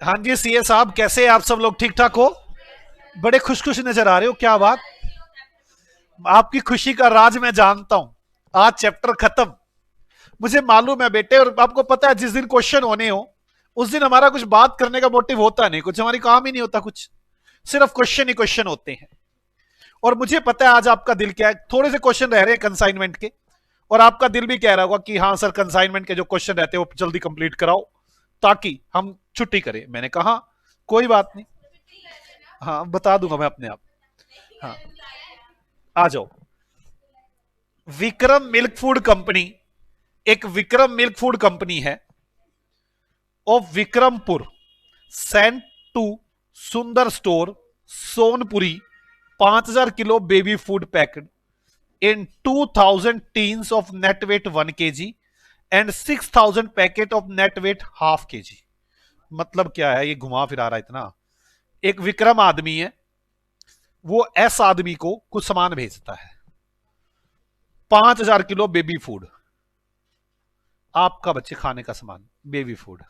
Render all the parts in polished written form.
हाँ जी सीए साहब, कैसे आप सब लोग ठीक ठाक हो? बड़े खुश खुश नजर आ रहे हो, क्या बात? आपकी खुशी का राज मैं जानता हूं। आज चैप्टर खत्म, मुझे मालूम है बेटे। और आपको पता है, जिस दिन क्वेश्चन होने हो उस दिन हमारा कुछ बात करने का मोटिव होता नहीं, कुछ हमारी काम ही नहीं होता, कुछ सिर्फ क्वेश्चन ही क्वेश्चन होते हैं। और मुझे पता है आज आपका दिल क्या है। थोड़े से क्वेश्चन रह रहे हैं कंसाइनमेंट के, और आपका दिल भी कह रहा होगा कि हाँ सर, कंसाइनमेंट के जो क्वेश्चन रहते हैं वो जल्दी कंप्लीट कराओ ताकि हम छुट्टी करें। मैंने कहा कोई बात नहीं, हाँ बता दूंगा मैं अपने आप। हाँ, आ जाओ। विक्रम मिल्क फूड कंपनी, एक विक्रम मिल्क फूड कंपनी है of Vikrampur, sent to Sundar store Sonpuri 5000 kilo baby food packet in 2000 tins of net weight 1 kg and 6000 packet of net weight half kg। मतलब क्या है, ये घुमा फिरा रहा है इतना। एक विक्रम आदमी है, वो एस आदमी को कुछ सामान भेजता है, 5000 किलो बेबी फूड, आपका बच्चे खाने का सामान, बेबी फूड,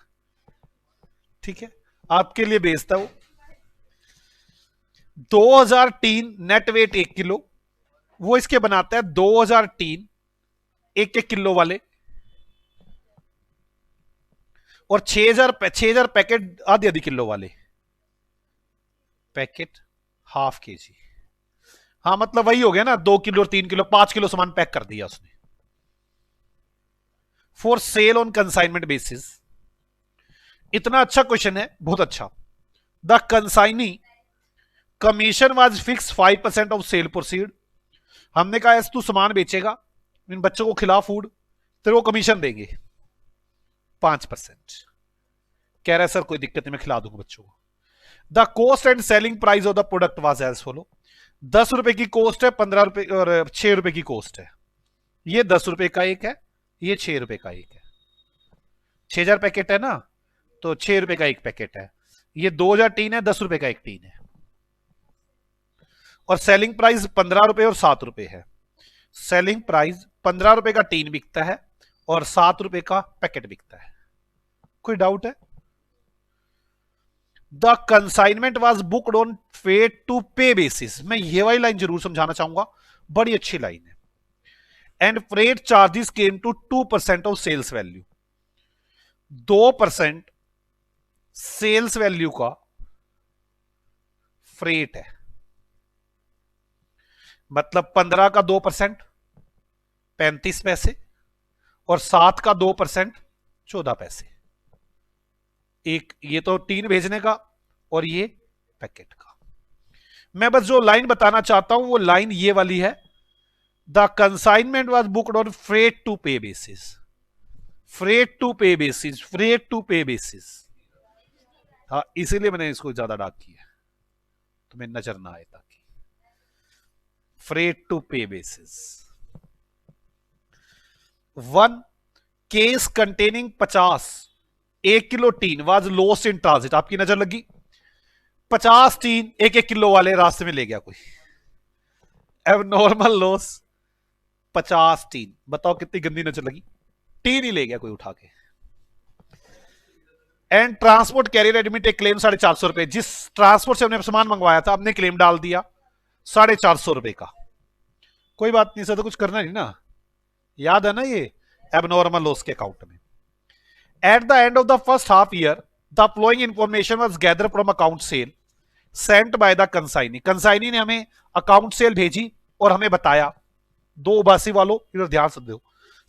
ठीक है, आपके लिए भेजता वो। 2000 टीन नेट वेट 1 किलो, वो इसके बनाता है 2000 टीन 1 1 किलो वाले, और 6000 पैकेट आधी आधी किलो वाले पैकेट हाफ kg। हाँ मतलब वही हो गया ना, 2 किलो और 3 किलो, 5 किलो सामान पैक कर दिया उसने for sale on consignment basis. इतना अच्छा क्वेश्चन है, बहुत अच्छा। The consignee commission was fix 5% of cell proceed. हमने कहा तू सामान बेचेगा, इन बच्चों को खिला फूड, तेरे को कमीशन देंगे 5%। कह रहा है सर कोई दिक्कत नहीं, मैं खिला दूंगा बच्चों को। The cost and selling price of the product was as follow. 10 रुपए की कोस्ट है, 15 रुपए और 6 रुपए की कोस्ट है। ये 10 रुपए का एक है, ये 6 रुपए का एक है। 6000 पैकेट है ना, तो 6 रुपए का एक पैकेट है। ये 2000 टीन है, 10 रुपए का एक टीन है। और सेलिंग प्राइस 15 रुपए और 7 रुपए है। सेलिंग प्राइस 15 रुपए का टीन बिकता है और 7 रुपए का पैकेट बिकता है। कोई डाउट है? The consignment was booked on freight to pay basis. मैं ये वाली लाइन जरूर समझाना चाहूंगा, बड़ी अच्छी लाइन है। And freight charges came to 2% of sales value. 2% sales value का फ्रेट है, मतलब 15 का 2% 35 पैसे, और 7 का 2% 14 पैसे। एक ये तो टीन भेजने का और ये पैकेट का। मैं बस जो लाइन बताना चाहता हूं वो लाइन ये वाली है, the consignment was booked on freight to pay basis. Freight to pay basis, freight to pay basis. हाँ इसीलिए मैंने इसको ज्यादा डार्क किया, तुम्हें नजर ना आए ताकि। Freight to pay basis. 1 case containing 50 1 kilo tin was lost in transit. आपकी नजर लगी, 50 टीन 1 1 किलो वाले रास्ते में ले गया कोई, एबनॉर्मल लॉस 50 टीन। बताओ कितनी गंदी नजर लगी, टीन ही ले गया कोई उठा के। एंड ट्रांसपोर्ट कैरियर एडमिट एक क्लेम 450 रुपए। जिस ट्रांसपोर्ट से हमने सामान मंगवाया था, हमने क्लेम डाल दिया 450 रुपए का। कोई बात नहीं सर, तो कुछ करना नहीं ना, याद है ना ये एबनॉर्मल लॉस के अकाउंट में। At the end of the first half year, the following information was gathered from account sale sent by the consignee. Consignee ने हमें अकाउंट सेल भेजी और हमें बताया, दो उबासी वालों इधर ध्यान से दो।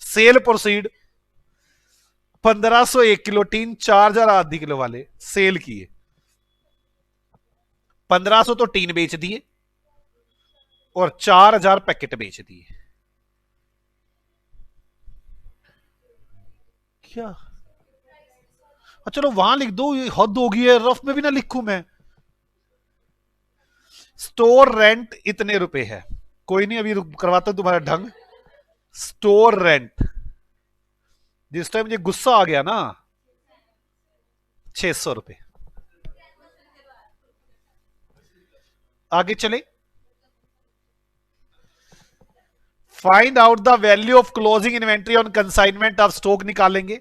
सेल प्रोसीड 1501 किलो टीन 4000 आधी किलो वाले सेल किए। 1500 तो टीन बेच दिए और 4000 पैकेट बेच दिए। क्या चलो वहां लिख दो, ये हद होगी है, रफ में भी ना लिखूं मैं। स्टोर रेंट इतने रुपए है, कोई नहीं अभी करवाता हूं तुम्हारा ढंग। स्टोर रेंट, जिस टाइम मुझे गुस्सा आ गया ना, 600 रुपए। आगे चले, find out the value of closing inventory on consignment of stock निकालेंगे।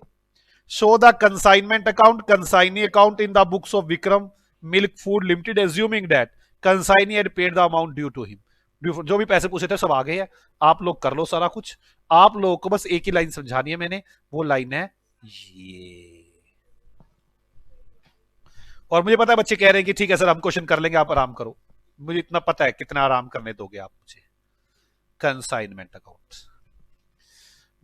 Show the consignment account, consignee account in the books of Vikram milk food limited assuming that consignee had paid the amount due to him. जो भी पैसे पूछे थे सब आ गए हैं, आप लोग कर लो सारा कुछ। आप लोगों को बस एक ही लाइन समझानी है मैंने, वो लाइन है ये। और मुझे पता है बच्चे कह रहे हैं कि ठीक है सर हम क्वेश्चन कर लेंगे, आप आराम करो। मुझे इतना पता है कितना आराम करने दोगे आप मुझे। कंसाइनमेंट अकाउंट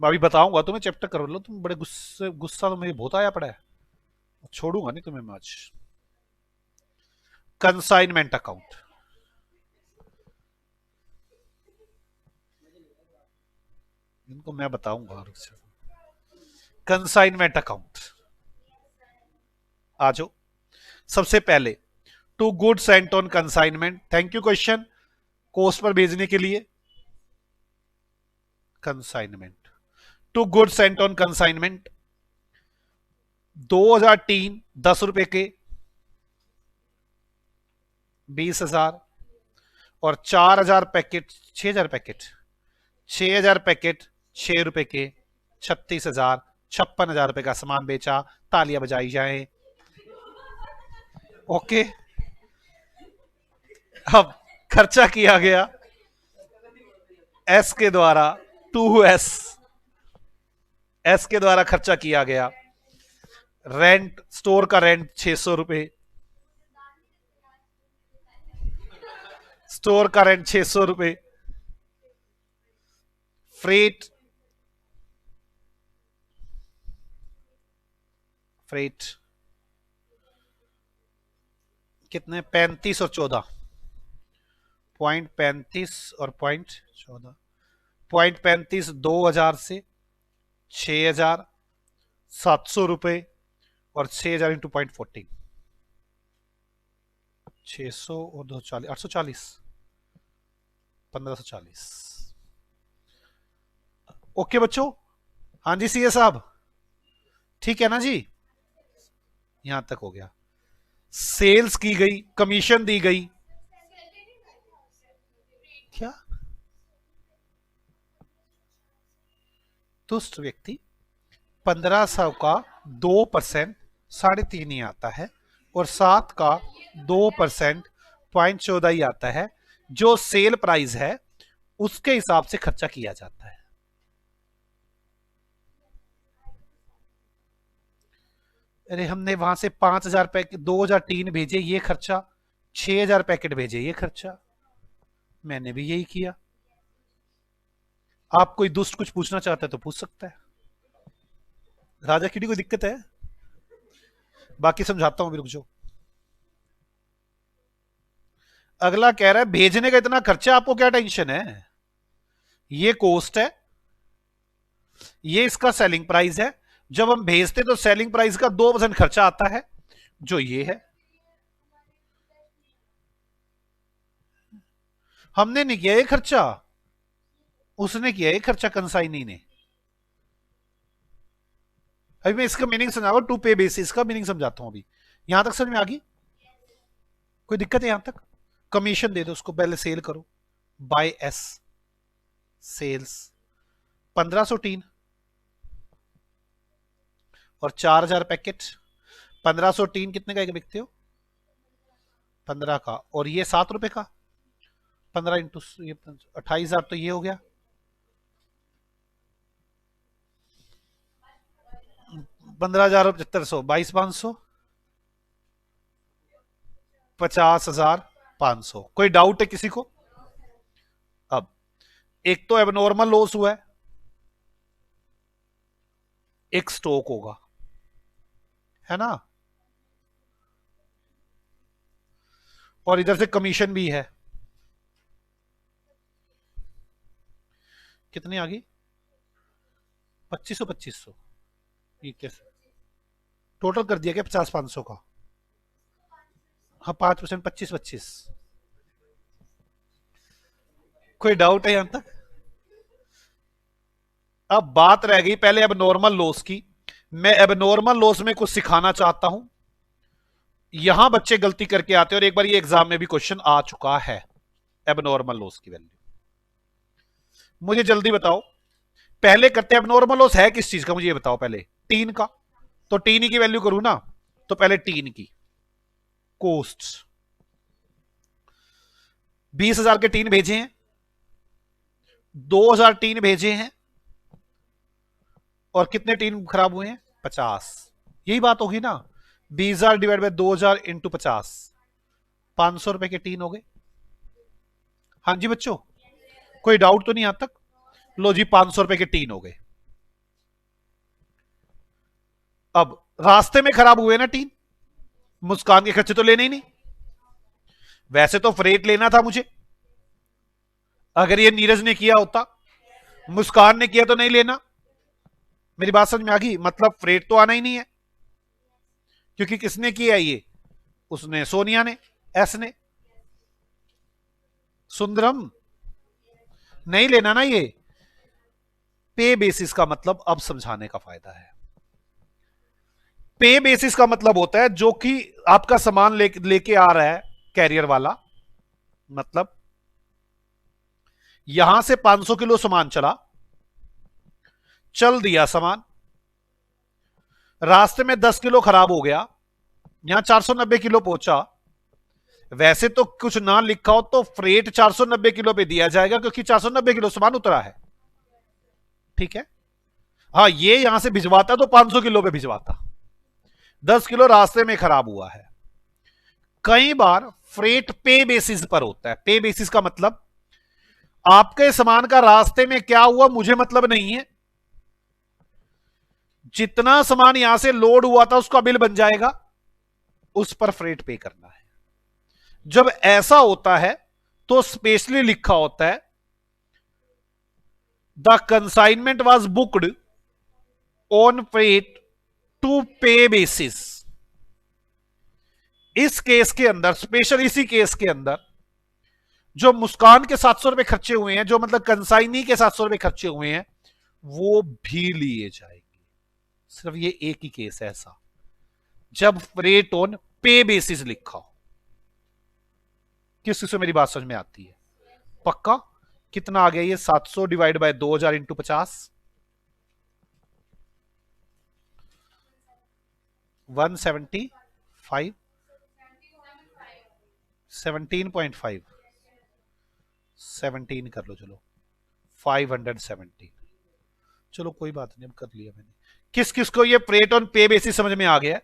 मैं अभी बताऊंगा तुम्हें, चैप्टर कर लो तुम। बड़े गुस्सा तो मुझे बहुत आया पड़ा है, छोड़ूंगा नहीं तुम्हें मैं आज। कंसाइनमेंट अकाउंट, इनको मैं बताऊंगा। कंसाइनमेंट अकाउंट आ जाओ। सबसे पहले to good sent on consignment, thank you question, cost पर भेजने के लिए। Consignment to good sent on consignment 2003 ₹10 के 20,000 और 4,000 पैकेट 6,000 पैकेट 6,000 पैकेट ₹6 के 36,000 ₹56,000 का सामान बेचा। तालियां बजाई जाए। ओके, अब खर्चा किया गया एस के द्वारा, 2S एस के द्वारा खर्चा किया गया। रेंट, स्टोर का रेंट ₹600, स्टोर का रेंट ₹600। फ्रेट, फ्रेट कितने 35 और 14 पॉइंट 35 और पॉइंट 14 पॉइंट 35 2,000 से 6,700 और 6,000 इंटू पॉइंट 14 600 और 240 840 1540। ओके बच्चों, हाँ जी सीए साहब ठीक है ना जी, यहां तक हो गया। सेल्स की गई, कमीशन दी गई, क्या तुष्ट व्यक्ति 1500 का 2% 3.5 ही आता है और 7 का 2% 0.14 ही आता है। जो सेल प्राइस है उसके हिसाब से खर्चा किया जाता है। अरे हमने वहां से 5,000 पैकेट 2003 भेजे ये खर्चा, 6,000 पैकेट भेजे ये खर्चा, मैंने भी यही किया। आप कोई दुष्ट कुछ पूछना चाहता है तो पूछ सकता है। राजा कीड़ी कोई दिक्कत है? बाकी समझाता हूं, रुक जाओ। अगला कह रहा है भेजने का इतना खर्चा, आपको क्या टेंशन है? ये कॉस्ट है, ये इसका सेलिंग प्राइस है। जब हम भेजते तो सेलिंग प्राइस का 2% खर्चा आता है जो ये है। हमने नहीं किया ये खर्चा, उसने किया ये खर्चा कंसाइनी ने। अभी मैं इसका मीनिंग समझाऊंगा, टू पे बेसिस का मीनिंग समझाता हूं। अभी यहां तक समझ में आ गई? कोई दिक्कत है यहां तक? कमीशन दे दो उसको, पहले सेल करो। बाय एस सेल्स 1503 और 4,000 पैकेट। 1503 कितने का बिकते हो? 15 का, और ये ₹7 का 15 इंटू ये 28,000 तो ये हो गया। 15,000 और 7,500 22,500 50,500। कोई डाउट है किसी को? अब एक तो एबनॉर्मल लॉस हुआ है, एक स्टॉक होगा, है ना, और इधर से कमीशन भी है। कितनी आ गई? 2500 ये कैसे टोटल कर दिया क्या? 50,500 का, हाँ 5% 25-25। कोई डाउट है यहां तक? अब बात रह गई पहले एबनॉर्मल लॉस की। मैं एबनॉर्मल लॉस में कुछ सिखाना चाहता हूं। यहां बच्चे गलती करके आते हैं और एक बार ये एग्जाम में भी क्वेश्चन आ चुका है। एबनॉर्मल लॉस की वैल्यू मुझे जल्दी बताओ। पहले करते हैं एबनॉर्मल लॉस है किस चीज का, मुझे ये बताओ पहले। 3 का तो टीन की वैल्यू करूं ना, तो पहले टीन की कोस्ट 20,000 के टीन भेजे हैं, 2,000 टीन भेजे हैं, और कितने टीन खराब हुए हैं? 50। यही बात होगी ना, 20,000 डिवाइड बाय 2,000 इंटू 50, 500 रुपए के टीन हो गए। हाँ जी बच्चों, कोई डाउट तो नहीं यहां तक? लो जी, 500 रुपए के टीन हो गए। अब रास्ते में खराब हुए ना टीन, मुस्कान के खर्चे तो लेने ही नहीं। वैसे तो फ्रेट लेना था मुझे, अगर ये नीरज ने किया होता, मुस्कान ने किया तो नहीं लेना। मेरी बात समझ में आ गई? मतलब फ्रेट तो आना ही नहीं है, क्योंकि किसने किया ये? उसने, सोनिया ने, एस ने। सुंदरम नहीं लेना ना ये। पे बेसिस का मतलब अब समझाने का फायदा है। पे बेसिस का मतलब होता है जो कि आपका सामान लेके आ रहा है कैरियर वाला, मतलब यहां से 500 किलो सामान चल दिया सामान, रास्ते में 10 किलो खराब हो गया, यहां 490 किलो पहुंचा। वैसे तो कुछ ना लिखा हो तो फ्रेट 490 किलो पे दिया जाएगा, क्योंकि 490 किलो सामान उतरा है, ठीक है। हाँ, ये यहां से भिजवाता तो 500 किलो पे भिजवाता, 10 किलो रास्ते में खराब हुआ है। कई बार फ्रेट पे बेसिस पर होता है। पे बेसिस का मतलब आपके सामान का रास्ते में क्या हुआ मुझे मतलब नहीं है, जितना सामान यहां से लोड हुआ था उसका बिल बन जाएगा, उस पर फ्रेट पे करना है। जब ऐसा होता है तो स्पेशली लिखा होता है the consignment was booked on freight to pay basis. इस केस के अंदर, स्पेशल इसी केस के अंदर, जो मुस्कान के 700 रुपए खर्चे हुए हैं, जो मतलब कंसाइनी के 700 रुपए खर्चे हुए हैं, वो भी लिए जाएंगे। सिर्फ ये एक ही केस है ऐसा जब फ्रेट ऑन पे बेसिस लिखा हो। किस से मेरी बात समझ में आती है? पक्का? कितना आ गया ये? 700 डिवाइड बाय 2,000 इंटू 50, 175, 17.5, 17 कर लो, चलो 517। चलो कोई बात नहीं, अब कर लिया मैंने। किस किस को ये फ्रेट ऑन पे बेसिस समझ में आ गया?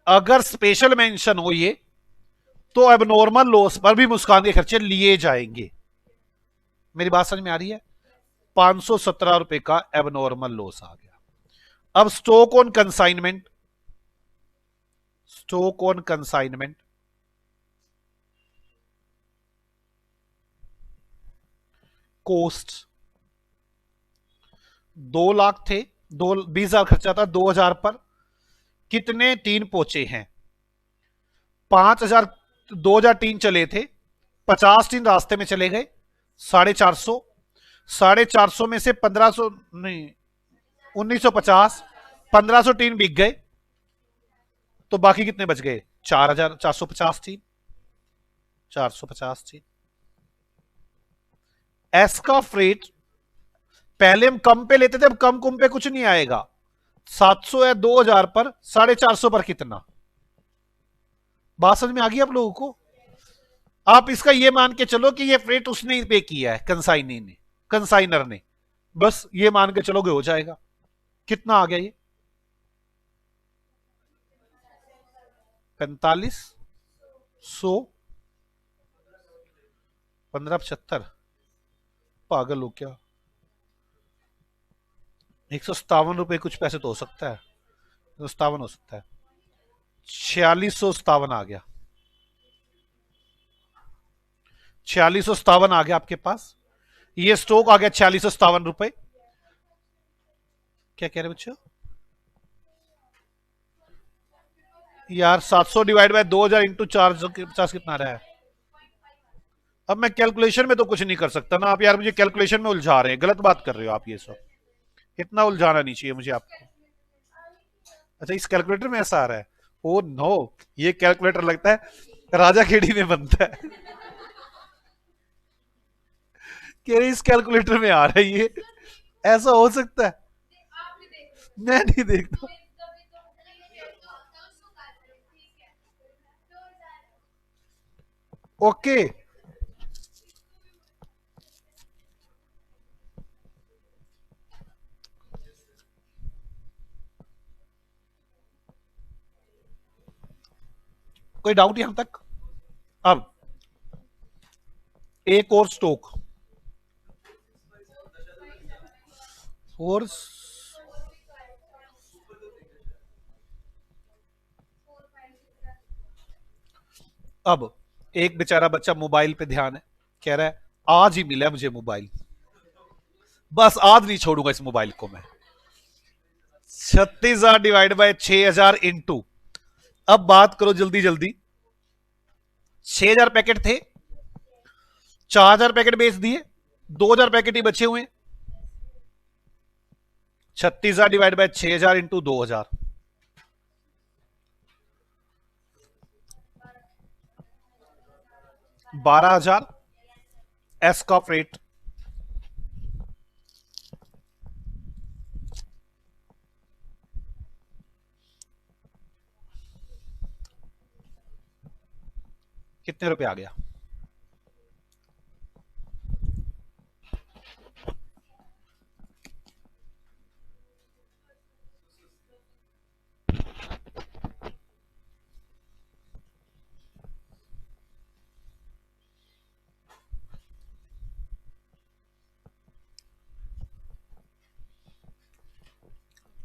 अगर स्पेशल मेंशन हो ये, तो एबनॉर्मल लॉस पर भी मुस्कान के खर्चे लिए जाएंगे। मेरी बात समझ में आ रही है? 517 रुपए का एबनॉर्मल लॉस आ गया। अब stock on consignment, stock on consignment cost 2 lakh थे, 20,000 खर्चा था, 2,000 पर कितने टीन पहुंचे हैं? 5,000, 2,000 टीन चले थे, 50 टीन रास्ते में चले गए, 450, 450 में से 1,500 नहीं, 1,950, 1,500 टीन बिक गए, तो बाकी कितने बच गए? 4,450 टीन, 450 टीन। एस का फ्रेट पहले हम कम पे लेते थे, अब कम कुम पे कुछ नहीं आएगा। 700 या 2,000 पर 450 पर कितना? बात समझ में आ गई आप लोगों को? आप इसका ये मान के चलो कि ये फ्रेट उसने ही पे किया है, कंसाइनी ने, कंसाइनर ने, बस ये मान के चलोगे हो जाएगा। कितना आ गया ये? 4500, 1575, पागल हो क्या? 157 रुपए कुछ पैसे तो हो सकता है, 57 हो सकता है। 4657 आ गया, 4657 आ गया आपके पास। ये स्टॉक आ गया 4657 रुपए। क्या कह रहे बच्चों? यार 700 डिवाइड बाय 2,000 इंटू 450 कितना आ रहा है? अब मैं कैलकुलेशन में तो कुछ नहीं कर सकता ना आप, यार मुझे कैलकुलेशन में उलझा रहे हैं, गलत बात कर रहे हो आप। ये सब इतना उलझाना नहीं चाहिए मुझे आपको। अच्छा, इस कैलकुलेटर में ऐसा आ रहा है? ओ नो, ये कैलकुलेटर लगता है राजा खेड़ी में बनता है। कह रहे इस कैलकुलेटर में आ रहा है ये, ऐसा हो सकता है? मैं नहीं देखता। ओके। कोई डाउट यहां तक? अब एक और स्टोक और अब एक बेचारा बच्चा मोबाइल पे ध्यान है, कह रहा है आज ही मिला मुझे मोबाइल, बस आज नहीं छोड़ूंगा इस मोबाइल को मैं। 36,000 डिवाइड बाय 6,000 इंटू, अब बात करो जल्दी जल्दी। 6,000 पैकेट थे, 4,000 पैकेट बेच दिए, 2,000 पैकेट ही बचे हुए। 36,000 डिवाइड बाय 6,000 इंटू 2,000, 12,000 एस का रेट। कितने रुपए आ गया?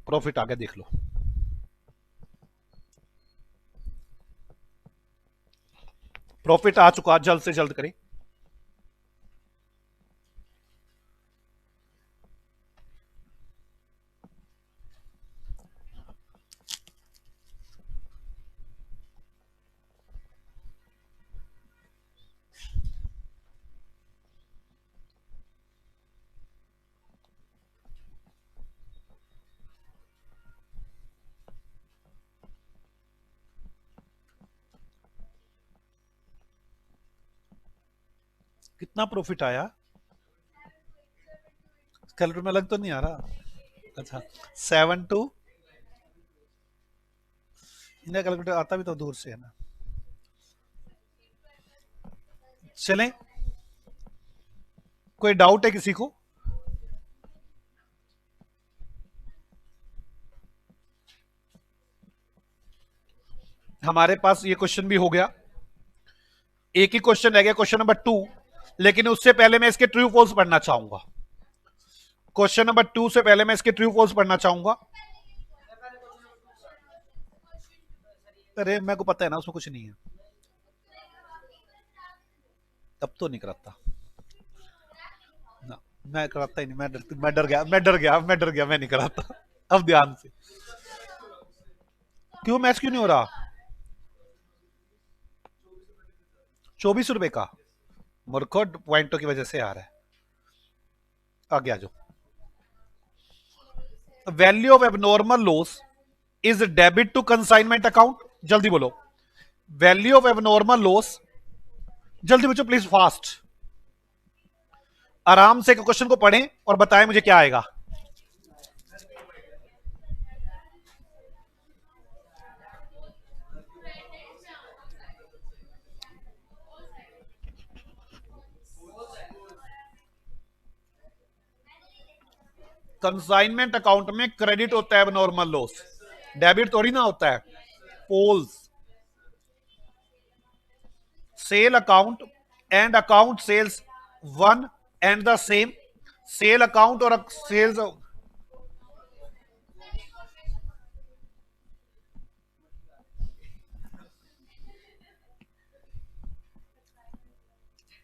प्रॉफिट आ गया, देख लो। प्रॉफिट आ चुका, जल्द से जल्द करें। कितना प्रॉफिट आया? कैलकुलेटर में अलग तो नहीं आ रहा? अच्छा, 7 टू, इनका कैलकुलेटर आता भी तो दूर से है ना। चलें, कोई डाउट है किसी को? हमारे पास ये क्वेश्चन भी हो गया, एक ही क्वेश्चन रह गया, क्वेश्चन नंबर 2। लेकिन उससे पहले मैं इसके ट्रू फॉल्स पढ़ना चाहूंगा। क्वेश्चन नंबर 2 से पहले मैं इसके ट्रू फॉल्स पढ़ना चाहूंगा। अरे मेरे को पता है ना, उसमें कुछ नहीं है। तब तो नहीं कराता ना, मैं कराता ही नहीं, मैं डर गया, मैं नहीं कराता। अब ध्यान से, क्यों मैच क्यों नहीं हो रहा? 24 रुपए का मुर्खोड पॉइंटों की वजह से आ रहा है। आगे आ जाओ। Value of abnormal loss is debit to consignment account. जल्दी बोलो, वैल्यू ऑफ एबनॉर्मल लॉस। जल्दी बच्चों प्लीज, फास्ट, आराम से क्वेश्चन को पढ़ें और बताएं मुझे क्या आएगा। कंसाइनमेंट अकाउंट में क्रेडिट होता है एबनॉर्मल लॉस, डेबिट थोड़ी ना होता है। पोल्स, sale account and account sales one and the same. Sale account और सेल्स,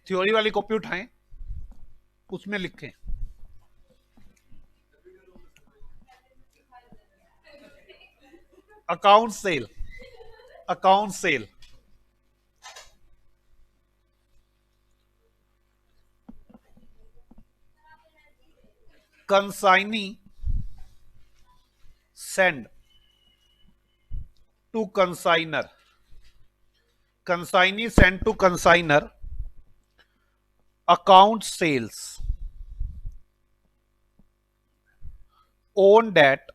थ्योरी वाली कॉपी उठाएं, उसमें लिखें। Account sale, account sale, consignee send to consignor, consignee send to consignor account sales on that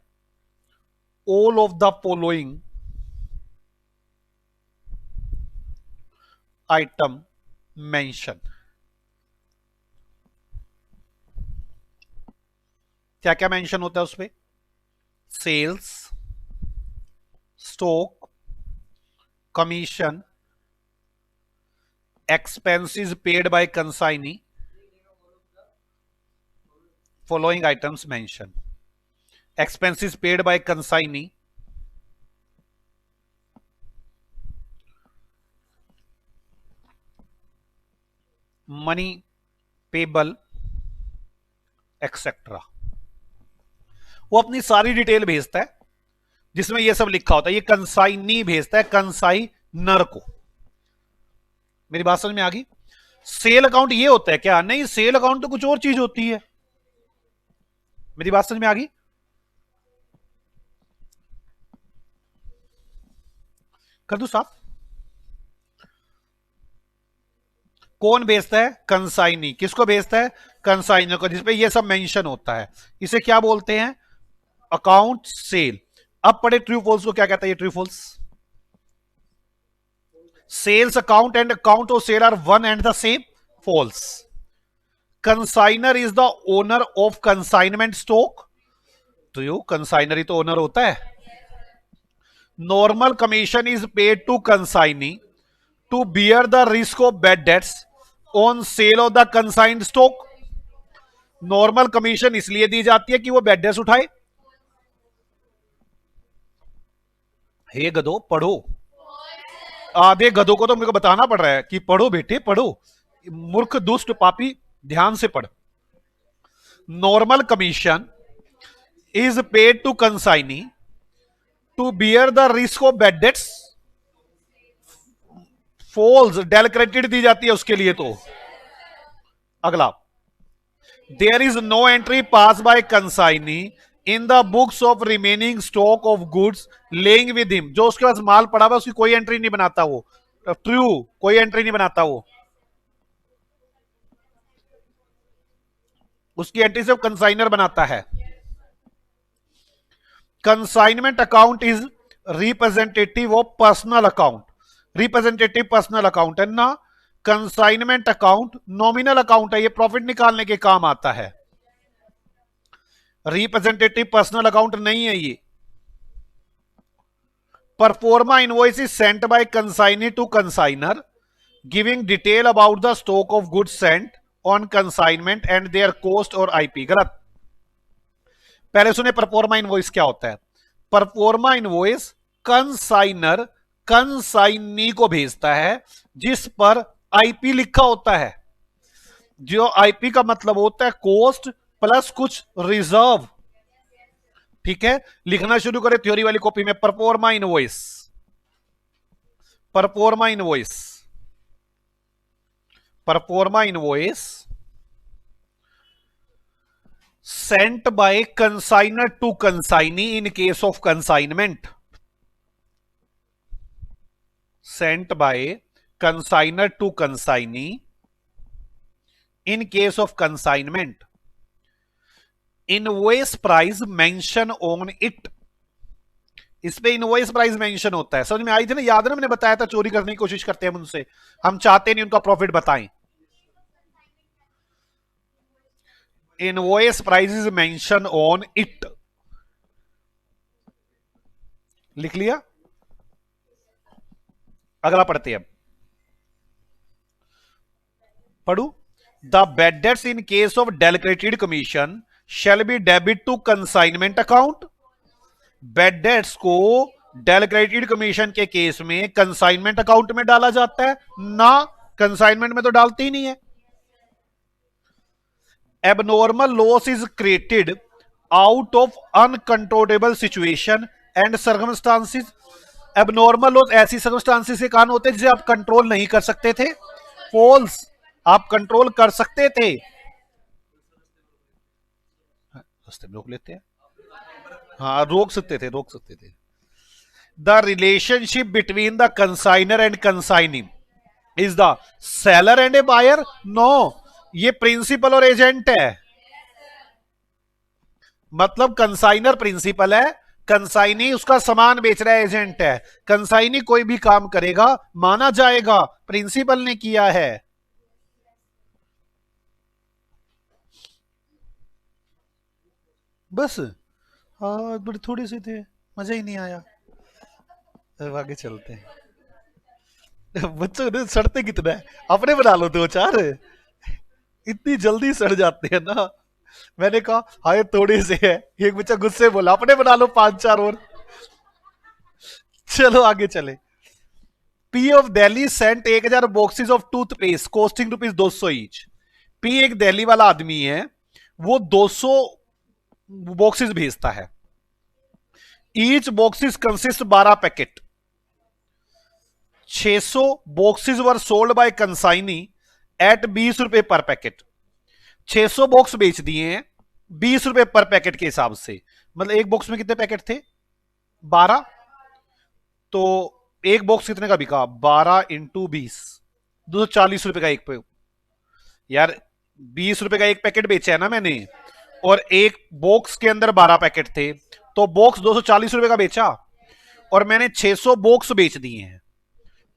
all of the following item mention. क्या क्या mention होता है उसपे? Sales, stock, commission, expenses paid by consignee, following items mentioned. Expenses paid by consignee, money payable, etcetera. वो अपनी सारी detail भेजता है जिसमें ये सब लिखा होता है। ये कंसाइनी भेजता है कंसाइनर को। मेरी बात समझ में आ गई? सेल अकाउंट ये होता है क्या? नहीं, सेल अकाउंट तो कुछ और चीज होती है। मेरी बात समझ में आ गई? कर दूं साफ? कौन भेजता है? कंसाइनी। किसको भेजता है? कंसाइनर को, जिसपे ये सब मेंशन होता है। इसे क्या बोलते हैं? Account sale. अब पढ़े ट्रू फॉल्स को। क्या कहता है ये true false? Sales account and account of sale are one and the same. False. Consignor is the owner of consignment stock. तो यू कंसाइनर ही तो ओनर होता है। Normal commission is paid to consignee to bear the risk of bad debts on sale of the consigned stock. Normal commission इसलिए दी जाती है कि वो बैड डेट्स उठाए। हे गधो पढ़ो। आधे गधों को तो मेरे को बताना पड़ रहा है कि पढ़ो बेटे पढ़ो। मूर्ख दुष्ट पापी, ध्यान से पढ़। Normal commission is paid to consignee to bear the risk of bad debts. False del credit दी जाती है उसके लिए। तो अगला, there is no entry passed by consignee in the books of remaining stock of goods lying with him. जो उसके पास माल पड़ा हुआ उसकी कोई एंट्री नहीं बनाता वो। ट्रू, कोई एंट्री नहीं बनाता वो। उसकी एंट्री सिर्फ कंसाइनर बनाता है। Consignment account is representative of personal account. Representative personal account है ना। कंसाइनमेंट अकाउंट नॉमिनल अकाउंट है, ये प्रॉफिट निकालने के काम आता है। रिप्रेजेंटेटिव पर्सनल अकाउंट नहीं है ये। Proforma invoice is sent by consignee to consignor giving detail about the stock of goods sent on consignment and their cost और आईपी। गलत। पहले सुने परफॉर्मा इनवॉइस क्या होता है। परफॉर्मा इनवॉइस कंसाइनर कंसाइनी को भेजता है जिस पर आईपी लिखा होता है। जो आईपी का मतलब होता है कॉस्ट प्लस कुछ रिजर्व। ठीक है, लिखना शुरू करें थ्योरी वाली कॉपी में। Proforma invoice, proforma invoice, proforma invoice sent by consignor to consignee in case of consignment. Sent by consignor to consignee in case of consignment. Invoice price mention on it. इस पे invoice price mention होता है। समझ में आई थी ना? याद है ना, मैंने बताया था चोरी करने की कोशिश करते हैं उनसे। हम चाहते नहीं उनका प्रॉफिट बताएं। Invoice price is mention on it. लिख लिया? अगला पढ़ते हैं। पढ़ू। The bad debts in case of del credere commission shall be debit to consignment account. Bad debts को डेलिक्रेटेड कमीशन के केस में कंसाइनमेंट अकाउंट में डाला जाता है ना। कंसाइनमेंट में तो डालते ही नहीं है। Abnormal loss is created out of uncontrollable situation and circumstances. Abnormal loss ऐसी सर्कमस्टांसिस के कारण होते हैं जिसे आप कंट्रोल नहीं कर सकते थे। फॉल्स, आप कंट्रोल कर सकते थे। रास्ते में रोक लेते हैं। हाँ, रोक सकते थे, रोक सकते थे। The relationship between the consignor and consignee is the seller and a buyer. No, ये प्रिंसिपल और एजेंट है। मतलब कंसाइनर प्रिंसिपल है, कंसाइनी उसका सामान बेच रहा है, एजेंट है। कंसाइनी कोई भी काम करेगा माना जाएगा, प्रिंसिपल ने किया है। बस। हाँ बड़ी थोड़ी सी थे, मजा ही नहीं आया। अब आगे चलते हैं। बच्चों ने सड़ते कितना है, अपने बना लो दो चार, इतनी जल्दी सड़ जाते हैं ना। मैंने कहा हाय थोड़े से है, एक बच्चा गुस्से बोला अपने बना लो पांच चार और। चलो आगे चले। P of Delhi sent 1000 boxes of toothpaste costing ₹200 each. P एक दिल्ली वाला आदमी है, वो 200 बॉक्सेस भेजता है। Each boxes consist 12 packet. 600 boxes were sold by consignee at ₹20 per packet. 600 box बेच दिए हैं ₹20 पर पैकेट के हिसाब से। मतलब एक बॉक्स में कितने पैकेट थे? 12। तो एक बॉक्स कितने का बिका? 12 इंटू 20, ₹240 का एक पे। यार ₹20 का एक पैकेट बेचा है ना मैंने, और एक बॉक्स के अंदर 12 पैकेट थे, तो बॉक्स ₹240 का बेचा, और मैंने 600 बॉक्स बेच दिए हैं,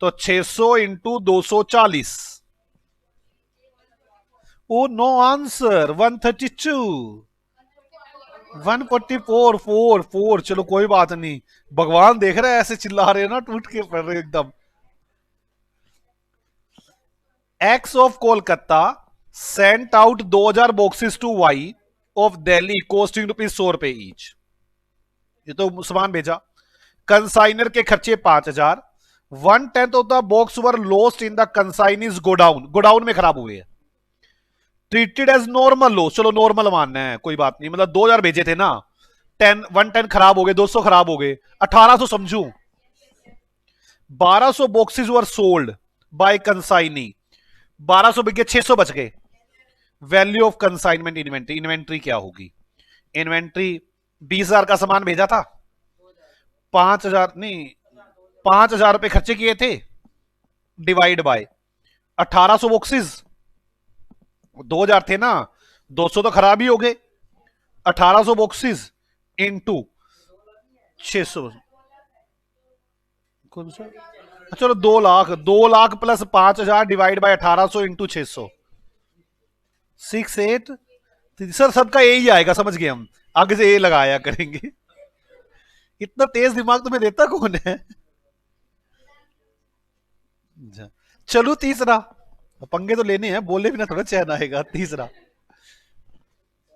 तो 600 इंटू 240। ओ नो आंसर, 132, 144, 4 चलो कोई बात नहीं। भगवान देख रहे हैं, ऐसे चिल्ला रहे हैं ना, टूट के पड़ रहे एकदम। X of Kolkata sent out 2000 boxes to Y of Delhi costing ₹100 each. ये तो सामान भेजा। कंसाइनर के खर्चे 5000। 1/10 of the box were lost in the consignee's godown, godown में खराब हुए हैं। ट्रीटेड एज नॉर्मल लॉस, चलो नॉर्मल मानना है, कोई बात नहीं, मतलब 2000 भेजे थे ना, 110 खराब हो गए, 200 खराब हो गए, 1800 समझू। 1200 boxes were sold by consignee, 1200 बिके, 600 बच गए। Value of consignment inventory, inventory क्या होगी? इन्वेंट्री 20,000 का सामान भेजा था, 5,000 नहीं, 5,000 रुपए खर्चे किए थे, डिवाइड बाय 1800 बॉक्सेस, 2000 थे ना, 200 तो खराब ही हो गए, 1800 बॉक्सेस इनटू 600, कौन सा? चलो 2 lakh, 2 lakh plus 5,000 divide by 1800 into 600, 68। Sir सबका यही आएगा, समझ गए हम, आगे से ये लगाया करेंगे। इतना तेज दिमाग तुम्हें देता कौन है? चलो तीसरा, पंगे तो लेने हैं, बोले भी ना थोड़ा चैन आएगा। तीसरा,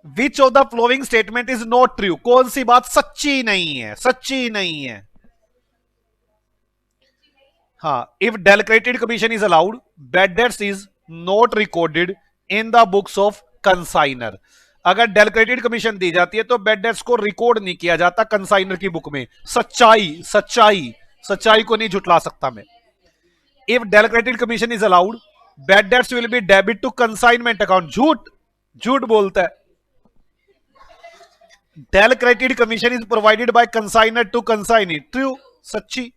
विच of the following statement is not true, कौन सी बात सच्ची नहीं है? सच्ची नहीं है। हाँ, if del credere commission is allowed, bad debts is not recorded in the books of consignor. अगर डेलक्रेटेड कमीशन दी जाती है तो बैड डेट्स को रिकॉर्ड नहीं किया जाता कंसाइनर की बुक में। सच्चाई, सच्चाई, सच्चाई को नहीं झुटला सकता मैं। If del credere commission is allowed, bad debts will be debit to consignment account, झूठ, झूठ बोलता है। Del credere commission is provided by consignor to consignee, true, सच्ची।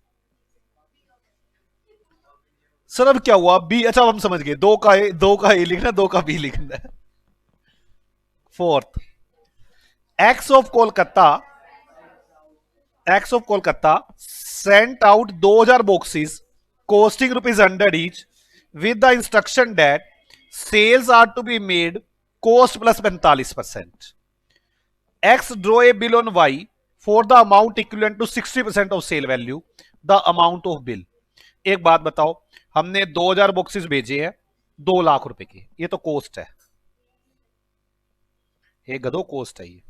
सर अब क्या हुआ? बी, अच्छा हम समझ गए, दो का ए लिखना, दो का बी लिखना है। Fourth, x of Kolkata, x of Kolkata sent out 2000 boxes costing ₹100 each with the instruction that sales are to be made cost plus 45%. X draw a bill on Y for the amount equivalent to 60% of sale value, the amount of bill. एक बात बताओ, हमने 2000 boxes भेजे हैं 2 लाख रुपए के, ये तो कॉस्ट है, ये गधो कॉस्ट है ये।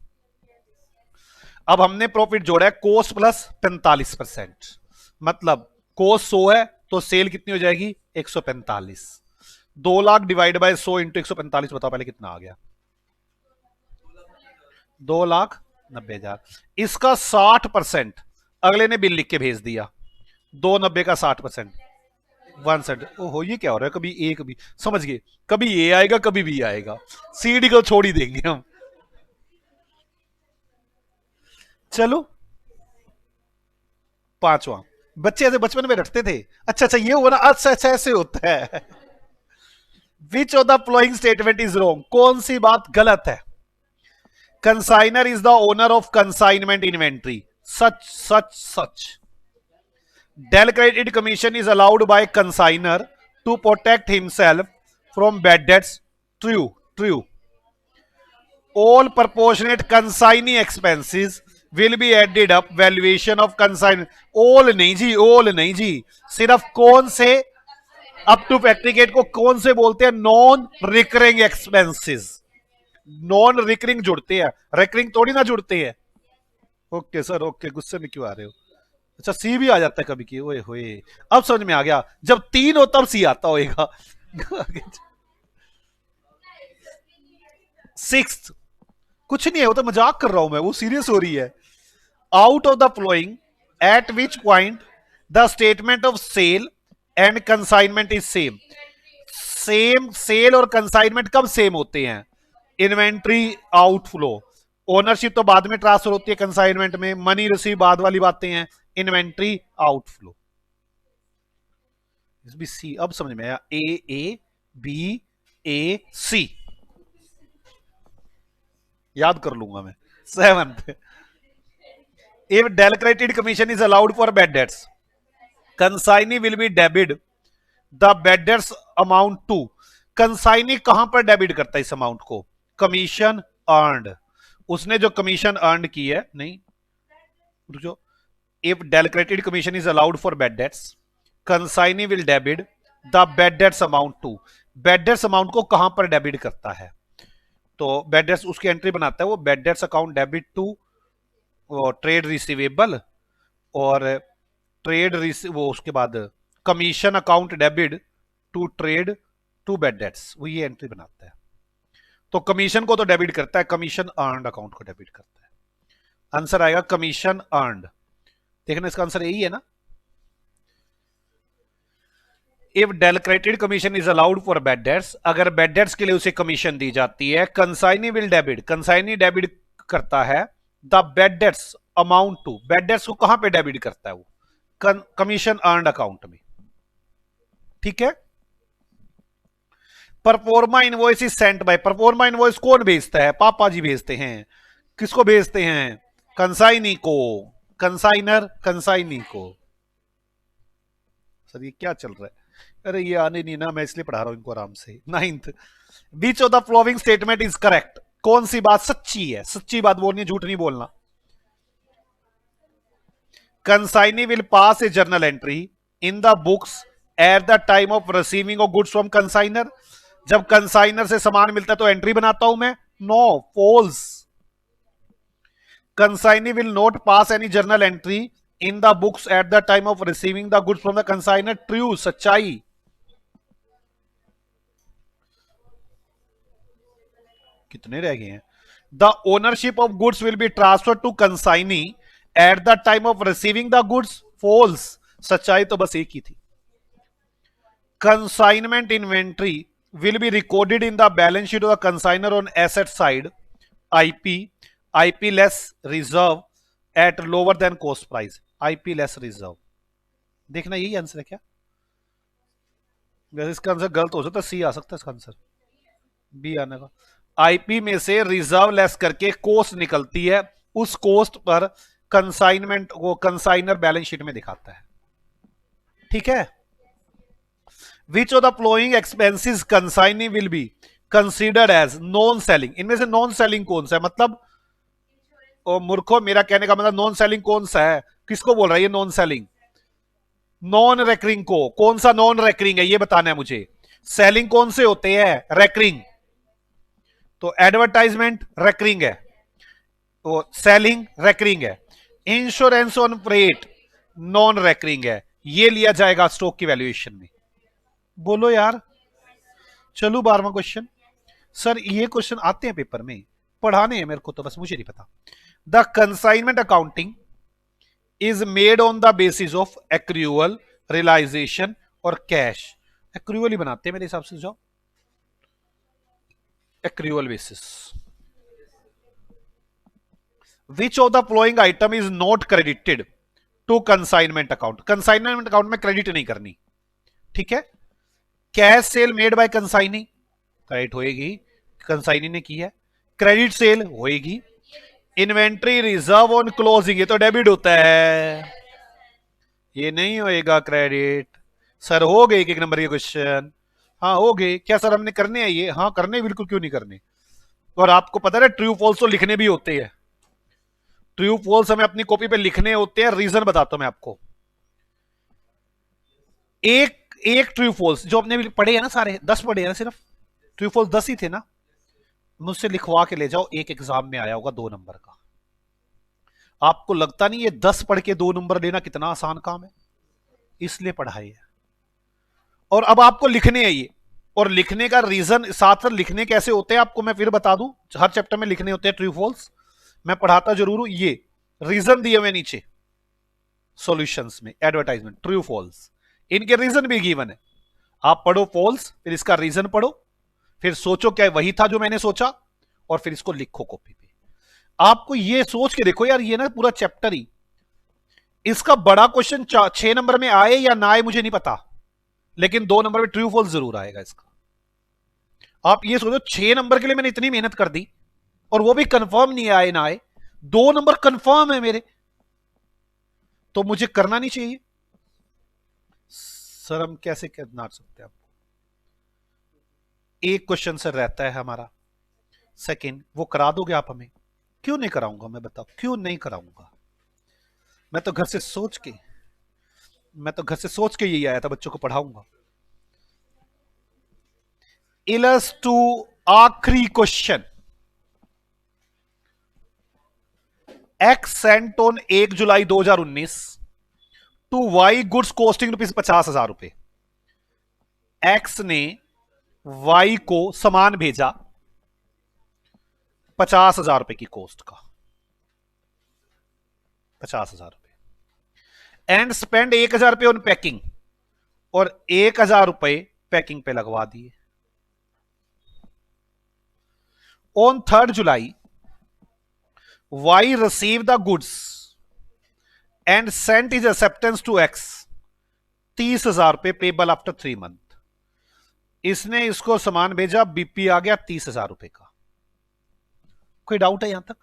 अब हमने प्रॉफिट जोड़ा है कॉस्ट प्लस 45%, मतलब कॉस्ट 100 है तो सेल कितनी हो जाएगी? 145। 2 लाख डिवाइड बाय 100 इंटू 145, बताओ पहले कितना आ गया? 2,90,000। इसका 60% अगले ने बिल लिख के भेज दिया, 290 का 60%, 160। ओहो ये क्या हो रहा है? कभी एक भी, समझ गए, कभी ये आएगा कभी भी आएगा, सीडी को छोड़ ही देंगे हम। चलो पांचवा, बच्चे ऐसे बचपन में रटते थे, अच्छा अच्छा ये हुआ ना, अच्छा अच्छा ऐसे होता है। Which of the following statement is wrong, कौन सी बात गलत है? Consignor is the owner of consignment inventory, सच सच सच। Del credere commission is allowed by consignor to protect himself from bad debts, true true. all proportionate consignee expenses will be added up valuation of consign all नहीं जी, all नहीं जी, सिर्फ कौन से up to फैक्ट्रिकेट को कौन से बोलते हैं? Non recurring expenses. Non recurring जुड़ते हैं, रिकरिंग थोड़ी ना जुड़ते हैं। ओके सर, ओके, गुस्से में क्यों आ रहे हो? अच्छा, सी भी आ जाता है कभी की, ओए होए, अब समझ में आ गया, जब तीन हो तब सी आता होएगा। सिक्स्थ, कुछ नहीं है, वो तो मजाक कर रहा हूं मैं, वो सीरियस हो रही है। Out of the following at which point the statement of sale and consignment is same. Same sale और कंसाइनमेंट कब सेम होते हैं? इन्वेंट्री आउटफ्लो, ओनरशिप तो बाद में ट्रांसफर होती है कंसाइनमेंट में, मनी रिसीव बाद वाली बातें हैं, इन्वेंट्री आउटफ्लो। बी सी, अब समझ में आया, ए बी ए सी याद कर लूंगा मैं। Seventh, if del credited commission is allowed for bad debts, consignee will be debited the bad debts amount to। Consignee कहां पर डेबिट करता है इस अमाउंट को? कमीशन अर्नड, उसने जो कमीशन अर्न की है, नहीं रुको, if del credited commission is allowed for bad debts, consignee will debit the bad debts amount to। bad debts amount को कहां पर डेबिट करता है? तो bad debts उसकी एंट्री बनाता है वो, bad debts account debit to trade receivable, और ट्रेड वो उसके बाद commission account debit to trade to bad debts, वो ये एंट्री बनाता है। तो कमीशन को तो डेबिट करता है, कमीशन अर्नड अकाउंट को डेबिट करता है। आंसर आएगा कमीशन अर्नड। देखना इसका आंसर यही है ना। If del credited commission is allowed for bad debts, अगर बैड डेट्स के लिए उसे कमीशन दी जाती है, consignee will debit, consignee debit करता है the bad debts amount to, bad debts को कहां पे डेबिट करता है वो? कमीशन अर्नड अकाउंट में। ठीक है। Pro forma invoice is sent bye, proforma invoice कौन भेजता है? पापा जी भेजते हैं। किसको भेजते हैं? कंसाइनी को, कंसाइनर कंसाइनी को। सर ये क्या चल रहा है? अरे ये आने नहीं ना, मैं इसलिए पढ़ा रहा हूं इनको आराम से। Ninth, beach of the following statement is correct, कौन सी बात सच्ची है? सच्ची बात बोलनी है, झूठ नहीं बोलना। Consignee will pass a journal entry in the books at the time of receiving of goods from consignor, जब कंसाइनर से सामान मिलता है तो एंट्री बनाता हूं मैं? No, false. Consignee will not pass any journal entry in the books at the time of receiving the goods from the consignor, true, सच्चाई। कितने रह गए हैं? The ownership of goods will be transfer to consignee eight the time of receiving the goods, false. सच्चाई तो बस एक ही थी। Consignment inventory will be recorded in the balance sheet of the consignor on asset side, IP less reserve at lower than cost price, IP less reserve। देखना यही answer है क्या? वैसे इसका आंसर गलत हो सकता है, सी आ सकता है इसका आंसर, बी आने का। आईपी में से रिजर्व लेस करके कोस्ट निकलती है, उस कोस्ट पर कंसाइनमेंट को कंसाइनर बैलेंस शीट में दिखाता है। ठीक है। Which of the following expenses consignee will be considered as non selling? इनमें से नॉन सेलिंग कौन सा है? मतलब ओ मूर्खो, मेरा कहने का मतलब नॉन सेलिंग कौन सा है? किसको बोल रहा है ये नॉन सेलिंग? नॉन रेकरिंग को। कौन सा नॉन रेकरिंग है ये बताना है मुझे। सेलिंग कौन से होते हैं? रेकरिंग। तो एडवर्टाइजमेंट रेकरिंग है, तो सेलिंग रेकरिंग है। Insurance on freight non recurring है, ये लिया जाएगा स्टॉक की वैल्यूएशन में। बोलो यार। चलो 12वां क्वेश्चन। सर ये क्वेश्चन आते हैं पेपर में, पढ़ाने हैं मेरे को तो बस, मुझे नहीं पता। The consignment accounting is made on the basis of accrual, realization और कैश। एक्रूअल ही बनाते हैं मेरे हिसाब से, जाओ accrual basis. Which of the following item is not credited to consignment account? Consignment account में क्रेडिट नहीं करनी। ठीक है। Cash sale made by consignee, credit होएगी, कंसाइनी ने की है। क्रेडिट सेल होएगी। इन्वेंट्री रिजर्व ऑन क्लोजिंग, ये तो डेबिट होता है, ये नहीं होएगा क्रेडिट। सर हो गए एक नंबर के क्वेश्चन? हाँ हो गए। क्या सर हमने करने हैं ये? हाँ करने, बिल्कुल, क्यों नहीं करने। और आपको पता है ट्रू फॉल्स तो लिखने भी होते हैं, ट्रू फॉल्स हमें अपनी कॉपी पे लिखने होते हैं। रीजन बताता हूं मैं आपको। एक एक ट्रू फॉल्स जो अपने पढ़े हैं ना, सारे 10 पढ़े हैं ना, सिर्फ ट्रू फॉल्स 10 ही थे ना। मुझसे लिखवा के ले जाओ, एक एग्जाम में आया होगा 2 नंबर का। आपको लगता नहीं ये 10 पढ़ के 2 नंबर लेना कितना आसान काम है? इसलिए पढ़ाई है। और अब आपको लिखने हैं ये, और लिखने का रीजन साथ साथ लिखने कैसे होते हैं आपको मैं फिर बता दूं। हर चैप्टर में लिखने होते हैं ट्रू फॉल्स, मैं पढ़ाता जरूर हूं। ये रीजन दिए हुए नीचे सॉल्यूशंस में, एडवर्टाइजमेंट, ट्रू फॉल्स, इनके रीजन भी गिवन है। आप पढ़ो फॉल्स, फिर इसका रीजन पढ़ो, फिर सोचो क्या वही था जो मैंने सोचा, और फिर इसको लिखो कॉपी पे। आपको ये सोच के देखो यार, ये ना पूरा चैप्टर ही, इसका बड़ा क्वेश्चन 6 नंबर में आए या ना आए मुझे नहीं पता, लेकिन 2 नंबर में ट्रू फॉल्स जरूर आएगा इसका। आप ये सोचो 6 नंबर के लिए मैंने इतनी मेहनत कर दी, और वो भी कंफर्म नहीं आए ना आए, 2 नंबर कंफर्म है मेरे, तो मुझे करना नहीं चाहिए? सर हम कैसे करना सकते हैं? आपको एक क्वेश्चन सर रहता है हमारा, सेकंड वो करा दोगे आप हमें? क्यों नहीं कराऊंगा मैं, बताओ क्यों नहीं कराऊंगा? मैं तो घर से सोच के यही आया था, बच्चों को पढ़ाऊंगा। इलस टू आखिरी question. X sent on 1 July 2019 to Y goods costing ₹50,000। X ने वाई को सामान भेजा ₹50,000 की कॉस्ट का, ₹50,000, एंड स्पेंड ₹1,000 ऑन पैकिंग, और ₹1,000 पैकिंग पे लगवा दिए। On 3 July Y receive the goods and sent his acceptance to X, ₹30,000 payable after 3 month. इसने इसको सामान भेजा, बीपी आ गया ₹30,000 का। कोई डाउट है यहां तक?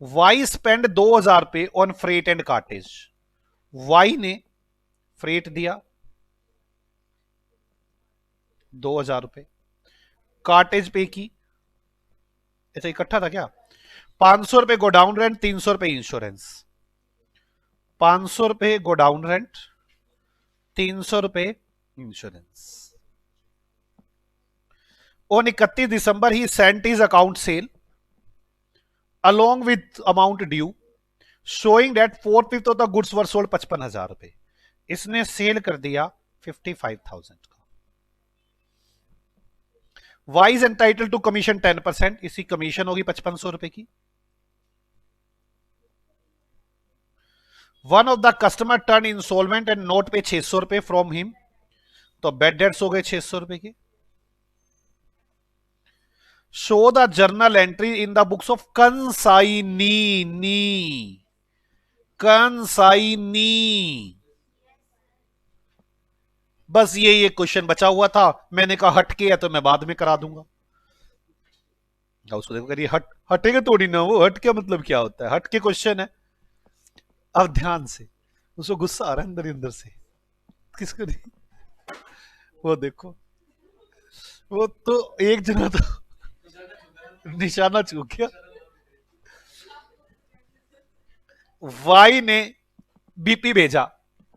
Y spend ₹2,000 on freight and cartage. Y ने फ्रेट दिया ₹2,000, कार्टेज पे की, ऐसा इकट्ठा था क्या? ₹500 godown rent, ₹300 insurance. ₹500 godown rent, ₹300 insurance. On 31 December he sent his account sale along with amount due showing that 4/5 of the goods were sold ₹55,000। इसने cell कर दिया 55,000 का। Y is entitled to commission 10%, इसी कमीशन होगी ₹5,500 की। One of the customer turn installment and not pay ₹600 from him, तो bad debts हो गए ₹600 के। Show the journal entry in the books of consignee, बस ये क्वेश्चन बचा हुआ था, मैंने कहा हटके है तो मैं बाद में करा दूंगा। उसको देखो करिए, हटेगा थोड़ी ना वो, हट के मतलब क्या होता है? हट के क्वेश्चन है। अब ध्यान से, उसको गुस्सा आ रहा है अंदर ही अंदर से, किसको नहीं? वो देखो, वो तो एक जना तो निशाना चूक गया। वाई ने बीपी भेजा,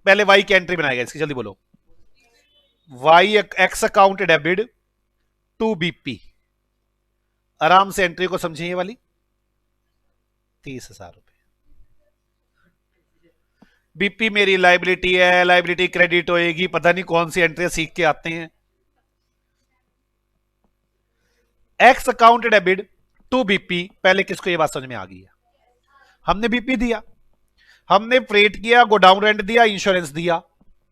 पहले वाई की एंट्री बनाएगा इसकी, जल्दी बोलो। Y X account debit to BP, आराम से एंट्री को समझिए ये वाली, ₹30,000। बीपी मेरी लाइबिलिटी है, लाइबिलिटी क्रेडिट होएगी, पता नहीं कौन सी एंट्री सीख के आते हैं। X account debit to BP, पहले किसको ये बात समझ में आ गई है? हमने बीपी दिया, हमने फ्रेट किया, गोडाउन रेंट दिया, इंश्योरेंस दिया,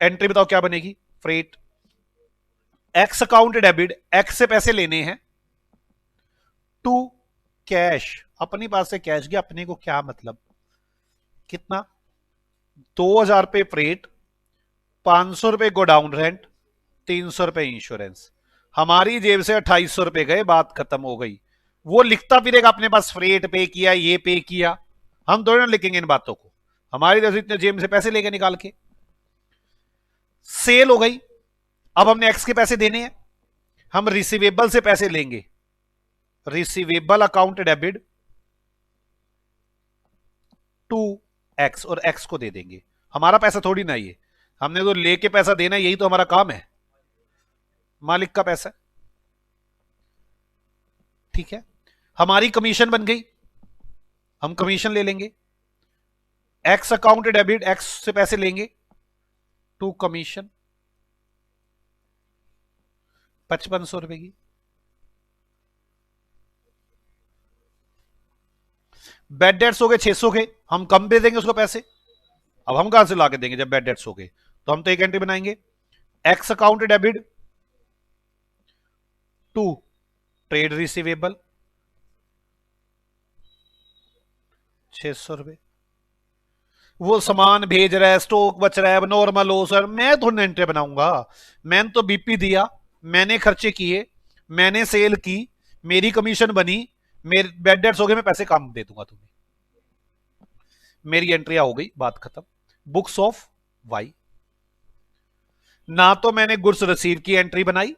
एंट्री बताओ क्या बनेगी? Freight. X account debit, x से पैसे लेने हैं, टू कैश, अपनी पास से कैश गया, अपने को क्या मतलब, कितना? ₹2,000 फ्रेट, ₹500 गोडाउन रेंट, ₹300 इंश्योरेंस। हमारी जेब से ₹2,800 गए, बात खत्म हो गई। वो लिखता फिरेगा अपने पास फ्रेट पे किया, ये पे किया, हम दोनों लिखेंगे इन बातों को। हमारी तरफ से इतने जेब से पैसे लेके निकाल के, सेल हो गई। अब हमने एक्स के पैसे देने हैं, हम रिसीवेबल से पैसे लेंगे, receivable account debit to X, और एक्स को दे देंगे। हमारा पैसा थोड़ी ना ये, हमने तो लेके पैसा देना, यही तो हमारा काम है, मालिक का पैसा। ठीक है, हमारी कमीशन बन गई, हम कमीशन ले लेंगे। एक्स अकाउंट डेबिट, एक्स से पैसे लेंगे टू कमीशन 5500 रुपए की। बेड डेट्स हो गए 600 के, हम कम दे देंगे उसको पैसे। अब हम कहां से ला के देंगे जब बेड डेट्स हो गए? तो हम तो एक एंट्री बनाएंगे, X account debit to trade receivable 600 रुपए। वो सामान भेज रहा है, स्टॉक बच रहा है, नॉर्मल हो सर, मैं थोड़ी एंट्री बनाऊंगा। मैंने तो बीपी दिया, मैंने खर्चे किए, मैंने सेल की, मेरी कमीशन बनी, मेरे बेड डेट्स हो गए, मैं पैसे कम दे दूंगा तुम्हें, मेरी एंट्री हो गई, बात खत्म। बुक्स ऑफ वाई, ना तो मैंने गुड्स रिसीव की एंट्री बनाई,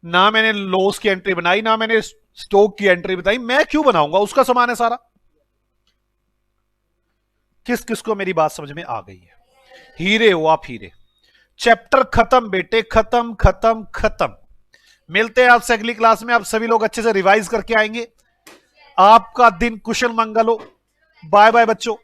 ना मैंने लॉस की एंट्री बनाई, ना मैंने स्टॉक की एंट्री बताई। मैं क्यों बनाऊंगा, उसका सामान है सारा। किस किस को मेरी बात समझ में आ गई है? हीरे हो आप, हीरे। चैप्टर खत्म बेटे, खत्म खत्म खत्म। मिलते हैं आपसे अगली क्लास में, आप सभी लोग अच्छे से रिवाइज करके आएंगे। आपका दिन कुशल मंगल हो। बाय बाय बच्चों।